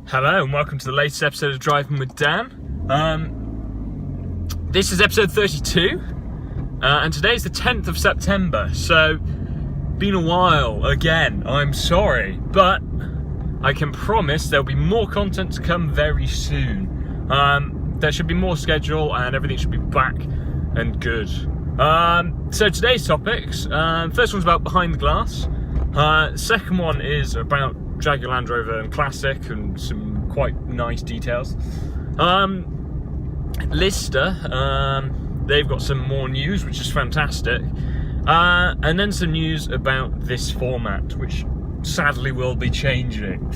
Hello and welcome to the latest episode of Driving with Dan. This is episode 32 and today is the 10th of September, so been a while again, I'm sorry, but I can promise there'll be more content to come very soon. There should be more schedule and everything should be back and good. So today's topics, first one's about behind the glass, second one is about Jaguar Land Rover and Classic and some quite nice details. Lister, they've got some more news, which is fantastic. And then some news about this format, which sadly will be changing.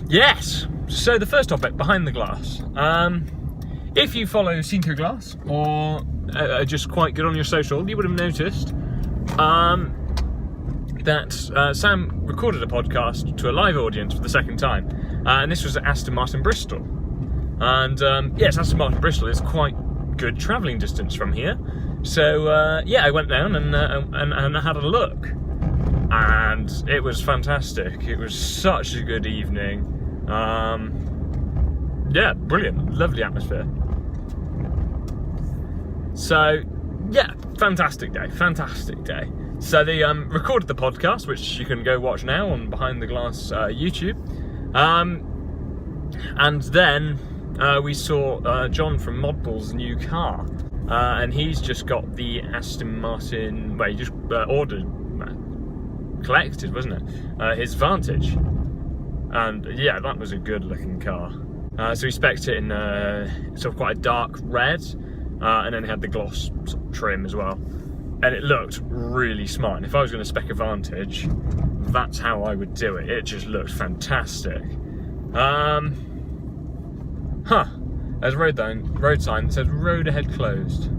Yes, so the first topic, behind the glass. If you follow Seen Through Glass, or are just quite good on your social, you would have noticed that Sam recorded a podcast to a live audience for the second time, and this was at Aston Martin Bristol. And yes, Aston Martin Bristol is quite good travelling distance from here, so yeah, I went down and I had a look, and it was fantastic. It was such a good evening. Yeah, brilliant, lovely atmosphere. So yeah, fantastic day. So they recorded the podcast, which you can go watch now on Behind the Glass YouTube. And then we saw John from Modball's new car. And he's just got the Aston Martin, well, he just collected, wasn't it? His Vantage. And yeah, that was a good looking car. So he spec'd it in sort of quite a dark red. And then he had the gloss sort of trim as well. And it looked really smart. And if I was going to spec a Vantage, that's how I would do it. It just looked fantastic. There's a road sign that says road ahead closed.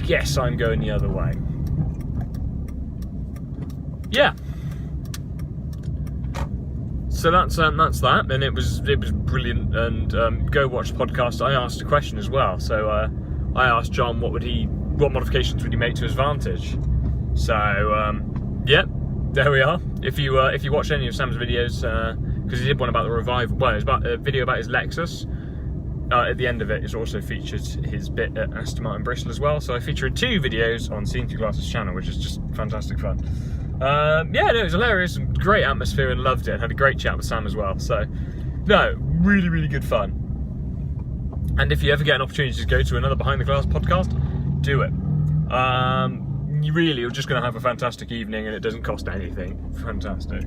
Guess I'm going the other way. Yeah. So that's that, and it was brilliant. And go watch the podcast. I asked a question as well. So I asked John what modifications would he make to his Vantage. So yeah, there we are. If you watch any of Sam's videos, because he did one about the revival, well, it's about a video about his Lexus. At the end of it, it's also featured his bit at Aston Martin Bristol as well. So I featured 2 videos on Seen Through Glass's channel, which is just fantastic fun. Yeah, no, it was hilarious, great atmosphere, and loved it. Had a great chat with Sam as well. So no, really, really good fun. And if you ever get an opportunity to go to another Behind the Glass podcast, do it. You're just going to have a fantastic evening, and it doesn't cost anything. Fantastic.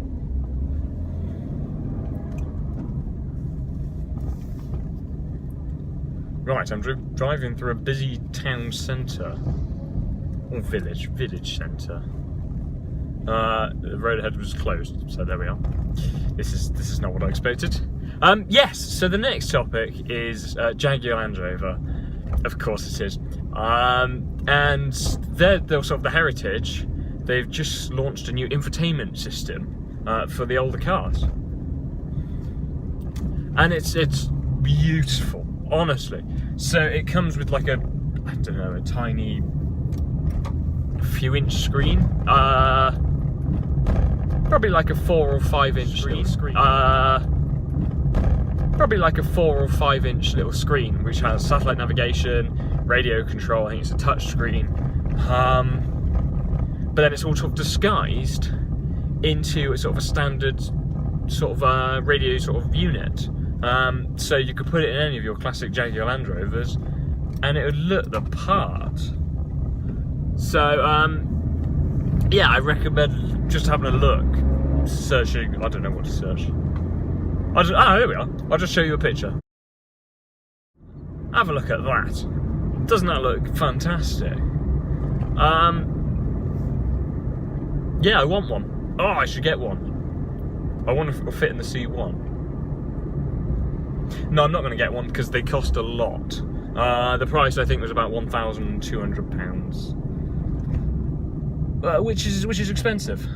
Right, I'm driving through a busy town centre, or village centre. The road ahead was closed, so there we are. This is not what I expected. Yes, so the next topic is Jaguar Land Rover. Of course it is. And they're sort of the heritage. They've just launched a new infotainment system for the older cars, and it's beautiful, honestly. So it comes with like a tiny few inch screen, probably like a 4 or 5 inch little screen. Probably like a 4 or 5 inch little screen, which has satellite navigation, radio control. I think it's a touch screen. But then it's all sort of disguised into a sort of a standard sort of radio sort of unit. So you could put it in any of your classic Jaguar Land Rovers, and it would look the part. So yeah, I recommend just having a look, searching. I don't know what to search. There we are. I'll just show you a picture. Have a look at that. Doesn't that look fantastic? Yeah, I want one. Oh, I should get one. I wonder if it'll fit in the C1. No, I'm not going to get one because they cost a lot. The price I think was about £1,200, which is expensive.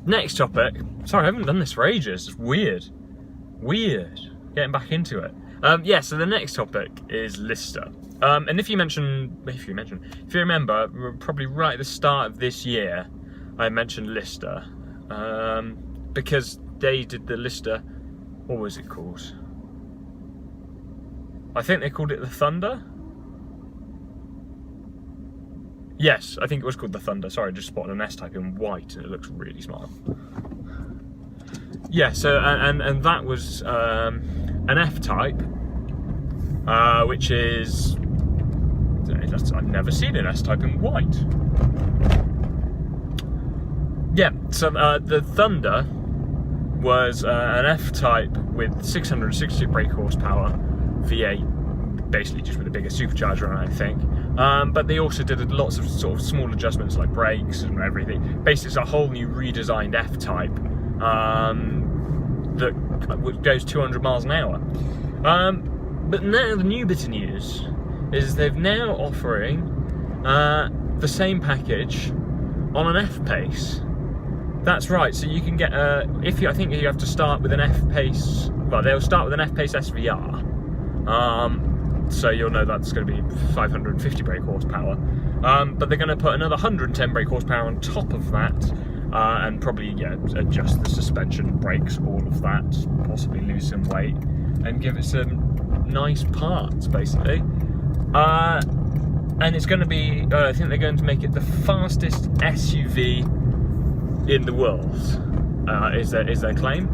Next topic. Sorry, I haven't done this for ages. It's weird. Getting back into it. Yeah, so the next topic is Lister. And if you remember, probably right at the start of this year, I mentioned Lister. because they did the Lister. What was it called? I think they called it the Thunder. Yes, I think it was called the Thunder. Sorry, I just spotted an S-Type in white and it looks really smart. Yeah, so, and that was an F-Type, which is, I've never seen an S-Type in white. Yeah, so the Thunder was an F-Type with 660 brake horsepower, V8, basically just with a bigger supercharger on it, I think. But they also did lots of sort of small adjustments like brakes and everything. Basically, it's a whole new redesigned F-Type that goes 200 miles an hour. But now the new bit of news is they're now offering the same package on an F-Pace. That's right, so you can get, I think you have to start with an F-Pace, well, they'll start with an F-Pace SVR, so you'll know that's going to be 550 brake horsepower, but they're going to put another 110 brake horsepower on top of that, and probably, adjust the suspension, brakes, all of that, possibly lose some weight, and give it some nice parts, basically. And it's going to be, I think they're going to make it the fastest SUV in the world, is their claim,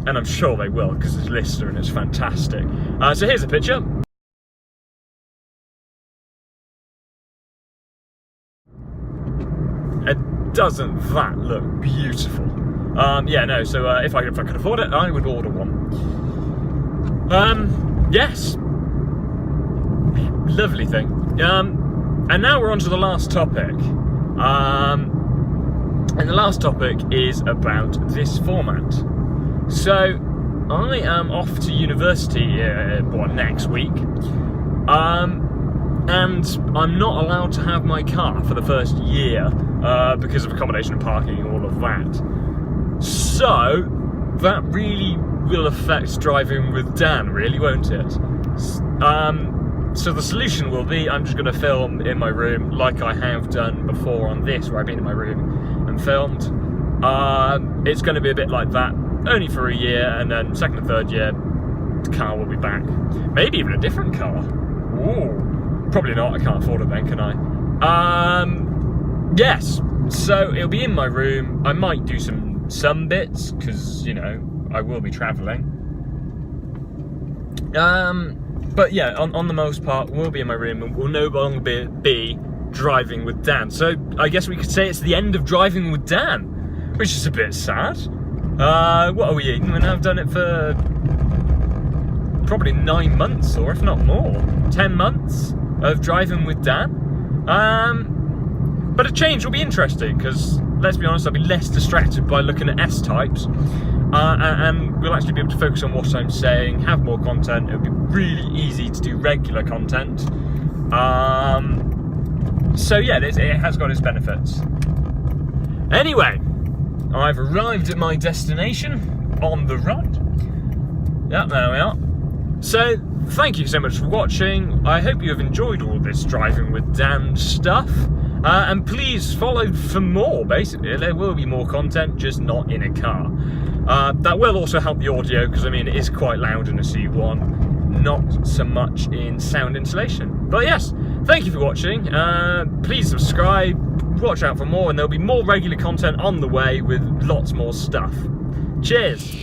and I'm sure they will because it's Lister and it's fantastic. So here's a picture. And doesn't that look beautiful? Yeah, no. So if I could afford it, I would order one. Yes, lovely thing. And now we're on to the last topic. And the last topic is about this format. So, I am off to university next week, and I'm not allowed to have my car for the first year because of accommodation and parking and all of that. So, that really will affect driving with Dan, really, won't it? So the solution will be I'm just going to film in my room like I have done before on this, where I've been in my room and filmed. It's going to be a bit like that, only for a year, and then second and third year, the car will be back. Maybe even a different car. Ooh, probably not, I can't afford it then, can I? Yes, so it'll be in my room. I might do some bits, because, I will be travelling. But yeah, on the most part, we'll be in my room and we'll no longer be driving with Dan. So I guess we could say it's the end of driving with Dan, which is a bit sad. What are we eating? And I've done it for probably 9 months, or if not more, 10 months of driving with Dan. But a change will be interesting because, let's be honest, I'll be less distracted by looking at S-Types. And we'll actually be able to focus on what I'm saying, have more content. It'll be really easy to do regular content. So yeah, it has got its benefits. Anyway, I've arrived at my destination on the right. Yeah, there we are. So, thank you so much for watching. I hope you have enjoyed all this driving with Dan stuff. And please follow for more, basically. There will be more content, just not in a car. That will also help the audio, because it is quite loud in a C1, not so much in sound insulation. But yes, thank you for watching. Please subscribe, watch out for more, and there'll be more regular content on the way with lots more stuff. Cheers!